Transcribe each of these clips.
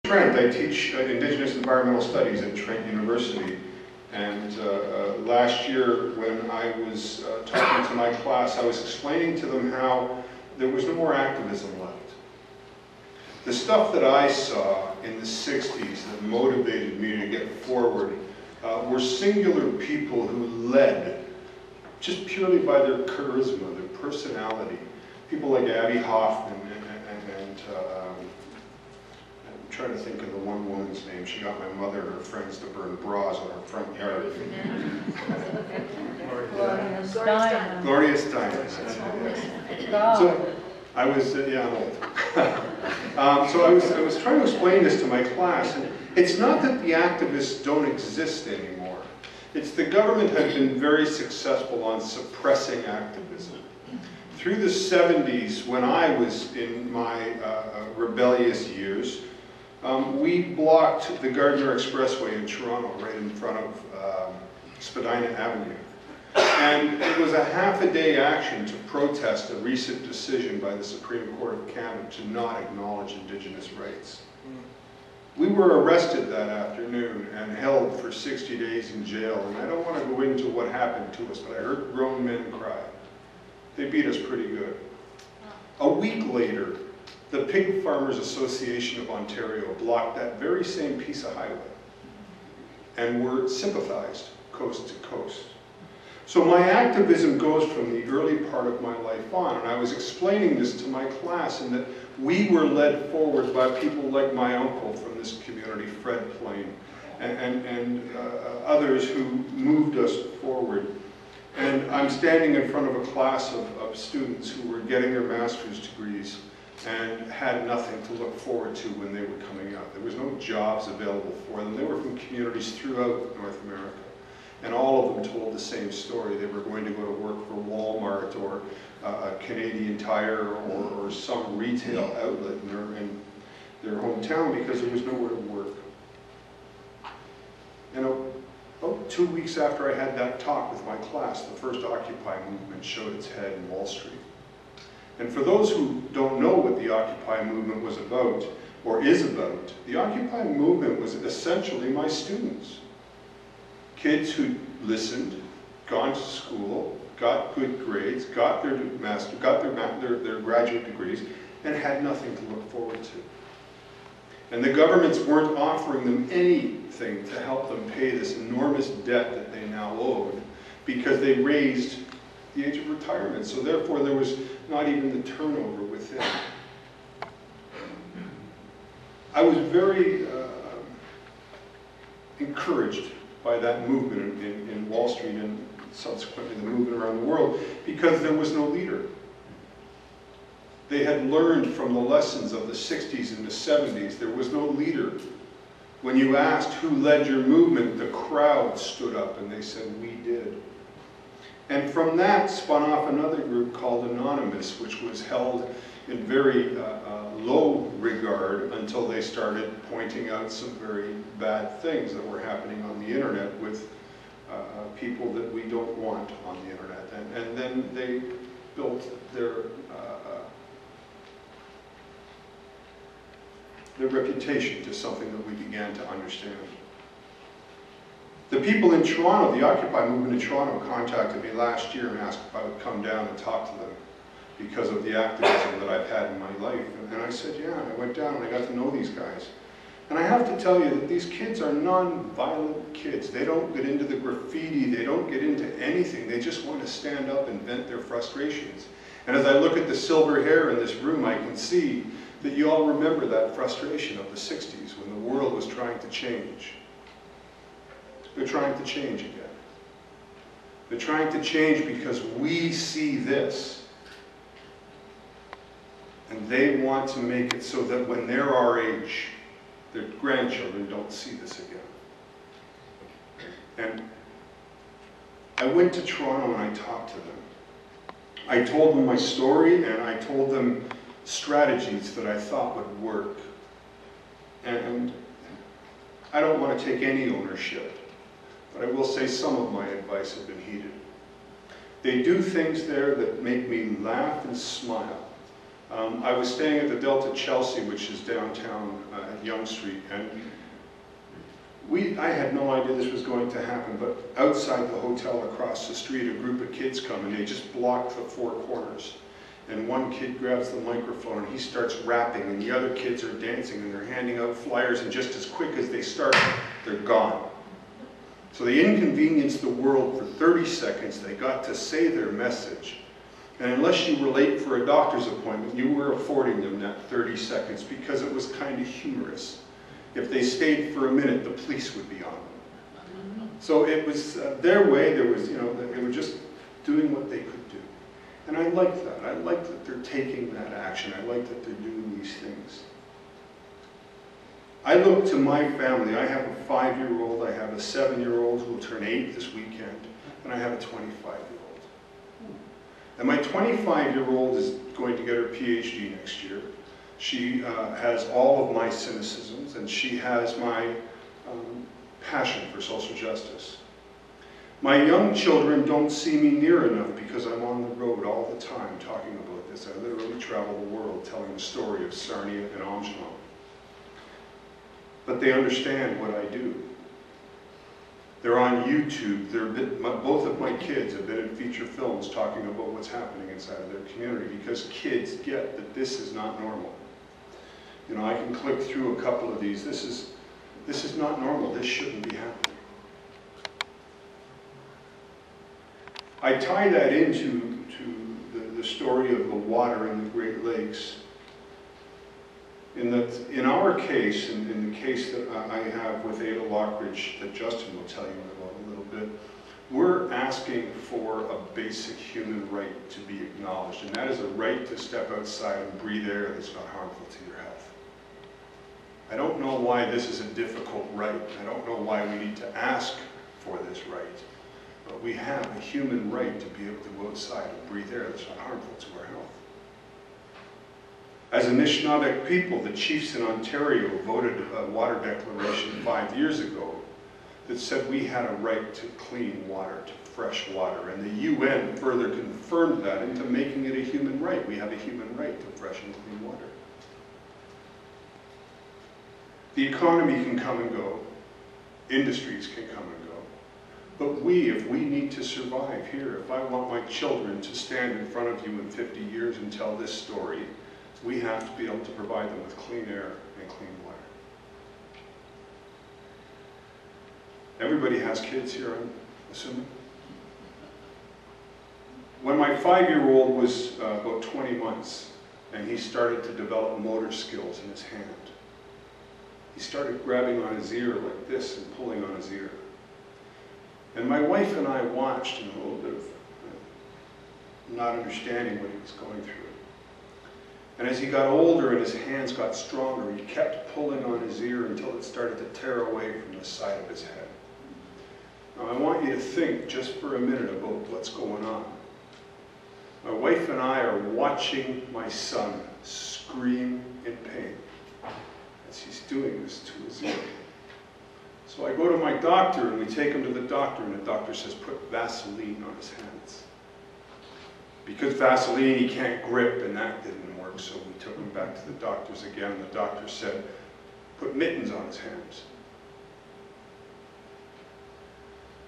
Trent. I teach Indigenous Environmental Studies at Trent University. And last year, when I was talking to my class, I was explaining to them how there was no more activism left. The stuff that I saw in the 60s that motivated me to get forward were singular people who led just purely by their charisma, their personality. People like Abby Hoffman and I'm trying to think of the one woman's name. She got my mother and her friends to burn bras on her front yard. Gloria Steinem. So I was, yeah, I'm old. So I was trying to explain this to my class, and it's not that the activists don't exist anymore. It's the government has been very successful on suppressing activism. Through the 70s, when I was in my rebellious years, we blocked the Gardiner Expressway in Toronto, right in front of Spadina Avenue. And it was a half-a-day action to protest a recent decision by the Supreme Court of Canada to not acknowledge Indigenous rights. We were arrested that afternoon and held for 60 days in jail. And I don't want to go into what happened to us, but I heard grown men cry. They beat us pretty good. A week later, the Pig Farmers Association of Ontario blocked that very same piece of highway and were sympathized coast to coast. So my activism goes from the early part of my life on, and I was explaining this to my class, in that we were led forward by people like my uncle from this community, Fred Plain, and others who moved us forward. And I'm standing in front of a class of students who were getting their master's degrees and had nothing to look forward to when they were coming out. There was no jobs available for them. They were from communities throughout North America. And all of them told the same story. They were going to go to work for Walmart or a Canadian Tire or some retail outlet in their hometown because there was nowhere to work. And about 2 weeks after I had that talk with my class, the first Occupy movement showed its head in Wall Street. And for those who don't know what the Occupy movement was about, or is about, the Occupy movement was essentially my students. Kids who listened, gone to school, got good grades, got their graduate degrees, and had nothing to look forward to. And the governments weren't offering them anything to help them pay this enormous debt that they now owed, because they raised the age of retirement. So therefore there was not even the turnover within. I was very encouraged by that movement in Wall Street and subsequently the movement around the world, because there was no leader. They had learned from the lessons of the 60s and the 70s. There was no leader. When you asked who led your movement, the crowd stood up and they said, "We did." And from that spun off another group called Anonymous, which was held in very low regard until they started pointing out some very bad things that were happening on the internet with people that we don't want on the internet. And then they built their reputation to something that we began to understand. The people in Toronto, the Occupy movement in Toronto, contacted me last year and asked if I would come down and talk to them because of the activism that I've had in my life. And I said, yeah, and I went down and I got to know these guys. And I have to tell you that these kids are non-violent kids. They don't get into the graffiti, they don't get into anything. They just want to stand up and vent their frustrations. And as I look at the silver hair in this room, I can see that you all remember that frustration of the 60s when the world was trying to change. They're trying to change again. They're trying to change because we see this. And they want to make it so that when they're our age, their grandchildren don't see this again. And I went to Toronto and I talked to them. I told them my story and I told them strategies that I thought would work. And I don't want to take any ownership, but I will say some of my advice have been heeded. They do things there that make me laugh and smile. I was staying at the Delta Chelsea, which is downtown at Yonge Street, and I had no idea this was going to happen, but outside the hotel across the street, a group of kids come and they just block the four corners. And one kid grabs the microphone and he starts rapping, and the other kids are dancing and they're handing out flyers, and just as quick as they start, they're gone. So they inconvenienced the world for 30 seconds. They got to say their message. And unless you were late for a doctor's appointment, you were affording them that 30 seconds because it was kind of humorous. If they stayed for a minute, the police would be on them. So it was their way. There was, you know, they were just doing what they could do. And I like that. I like that they're taking that action. I like that they're doing these things. I look to my family. I have a 5-year-old, I have a 7-year-old who will turn 8 this weekend, and I have a 25-year-old. And my 25-year-old is going to get her PhD next year. She has all of my cynicisms, and she has my passion for social justice. My young children don't see me near enough because I'm on the road all the time talking about this. I literally travel the world telling the story of Sarnia and Amgenon. But they understand what I do. They're on YouTube. Both of my kids have been in feature films talking about what's happening inside of their community because kids get that this is not normal. You know, I can click through a couple of these. This is not normal. This shouldn't be happening. I tie that into the story of the water in the Great Lakes. In our case, in the case that I have with Ada Lockridge, that Justin will tell you about a little bit, we're asking for a basic human right to be acknowledged, and that is a right to step outside and breathe air that's not harmful to your health. I don't know why this is a difficult right. I don't know why we need to ask for this right. But we have a human right to be able to go outside and breathe air that's not harmful to our health. As a Anishinaabeg people, the chiefs in Ontario voted a water declaration 5 years ago that said we had a right to clean water, to fresh water. And the UN further confirmed that into making it a human right. We have a human right to fresh and clean water. The economy can come and go. Industries can come and go. But if we need to survive here, if I want my children to stand in front of you in 50 years and tell this story, we have to be able to provide them with clean air and clean water. Everybody has kids here, I'm assuming. When my 5-year-old was about 20 months, and he started to develop motor skills in his hand, he started grabbing on his ear like this and pulling on his ear. And my wife and I watched in a little bit of not understanding what he was going through. And as he got older and his hands got stronger, he kept pulling on his ear until it started to tear away from the side of his head. Now I want you to think just for a minute about what's going on. My wife and I are watching my son scream in pain as he's doing this to his ear. So I go to my doctor and we take him to the doctor, and the doctor says, put Vaseline on his hands. Because Vaseline he can't grip, and that didn't work, so we took him back to the doctors again. The doctor said, put mittens on his hands.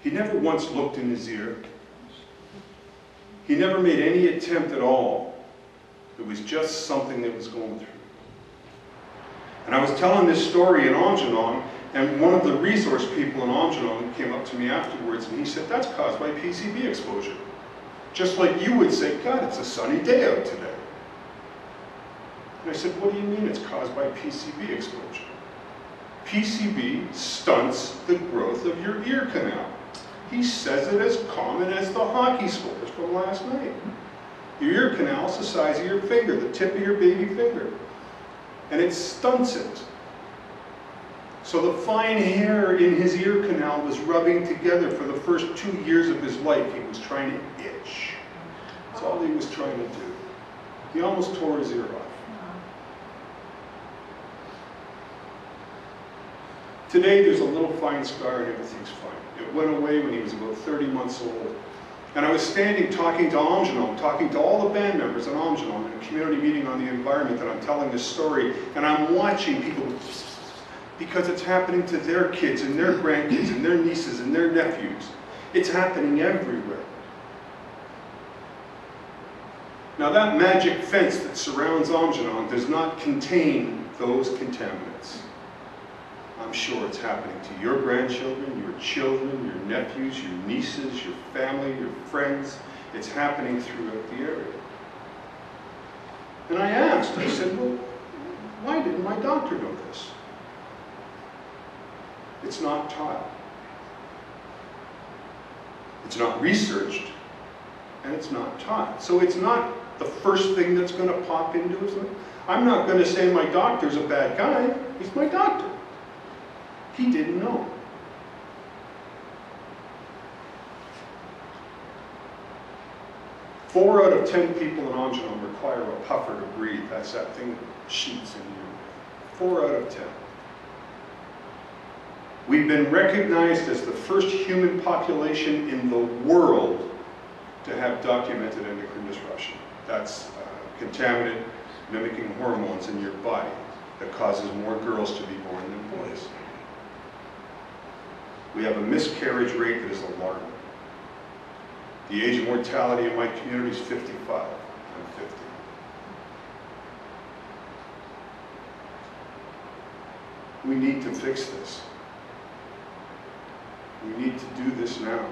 He never once looked in his ear. He never made any attempt at all. It was just something that was going through. And I was telling this story in Amgenon, and one of the resource people in Amgenon came up to me afterwards, and he said, that's caused by PCB exposure. Just like you would say, God, it's a sunny day out today. And I said, what do you mean it's caused by PCB exposure? PCB stunts the growth of your ear canal. He says it as common as the hockey scores from last night. Your ear canal is the size of your finger, the tip of your baby finger. And it stunts it. So the fine hair in his ear canal was rubbing together for the first 2 years of his life. He was trying to itch. That's all he was trying to do. He almost tore his ear off. Today there's a little fine scar and everything's fine. It went away when he was about 30 months old. And I was standing talking to Amgenong, talking to all the band members at Amgenong in a community meeting on the environment, and I'm telling this story, and I'm watching people, because it's happening to their kids and their grandkids and their nieces and their nephews. It's happening everywhere. Now that magic fence that surrounds Amgenong does not contain those contaminants. I'm sure it's happening to your grandchildren, your children, your nephews, your nieces, your family, your friends. It's happening throughout the area. And I asked, I said, well, why didn't my doctor know this? It's not taught. It's not researched, and it's not taught. So it's not the first thing that's going to pop into his life. I'm not going to say my doctor's a bad guy. He's my doctor. He didn't know. Four out of 10 people in Amgenong require a puffer to breathe. That's that thing that sheets in you. 4 out of 10. We've been recognized as the first human population in the world to have documented endocrine disruption. That's contaminant mimicking hormones in your body that causes more girls to be born than boys. We have a miscarriage rate that is alarming. The age of mortality in my community is 55. I'm 50. We need to fix this. We need to do this now.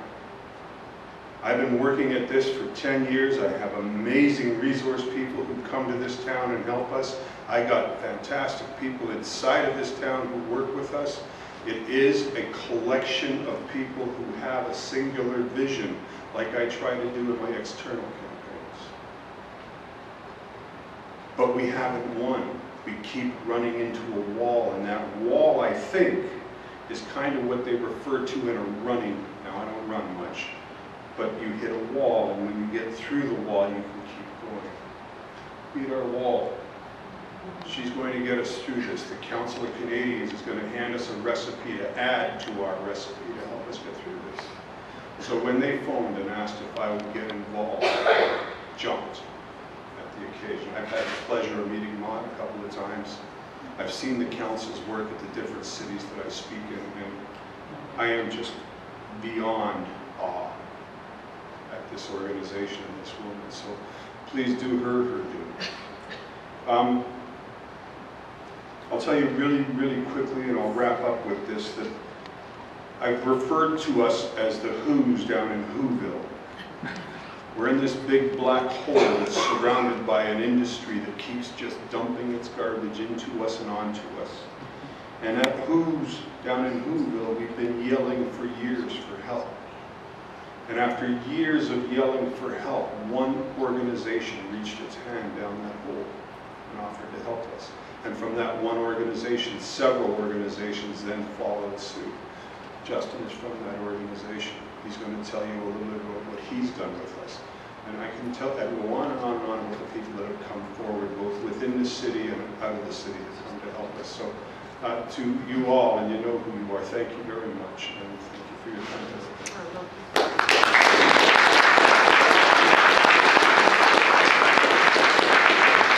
I've been working at this for 10 years. I have amazing resource people who come to this town and help us. I got fantastic people inside of this town who work with us. It is a collection of people who have a singular vision, like I try to do in my external campaigns. But we haven't won. We keep running into a wall, and that wall, I think, is kind of what they refer to in a running. Now, I don't run much, but you hit a wall, and when you get through the wall, you can keep going. Beat our wall. She's going to get us through this. The Council of Canadians is going to hand us a recipe to add to our recipe to help us get through this. So when they phoned and asked if I would get involved, I jumped at the occasion. I've had the pleasure of meeting Maude a couple of times. I've seen the council's work at the different cities that I speak in, and I am just beyond awe at this organization and this woman. So please do her due. I'll tell you really, really quickly, and I'll wrap up with this, that I've referred to us as the Who's down in Whoville. We're in this big black hole that's surrounded by an industry that keeps just dumping its garbage into us and onto us. And at Who's down in Whoville, we've been yelling for years for help. And after years of yelling for help, one organization reached its hand down that hole and offered to help us. And from that one organization, several organizations then followed suit. Justin is from that organization. He's going to tell you a little bit about what he's done with us. And I can tell, I go on and on and on about the people that have come forward, both within the city and out of the city, to come to help us. So to you all, and you know who you are, thank you very much. And thank you for your time.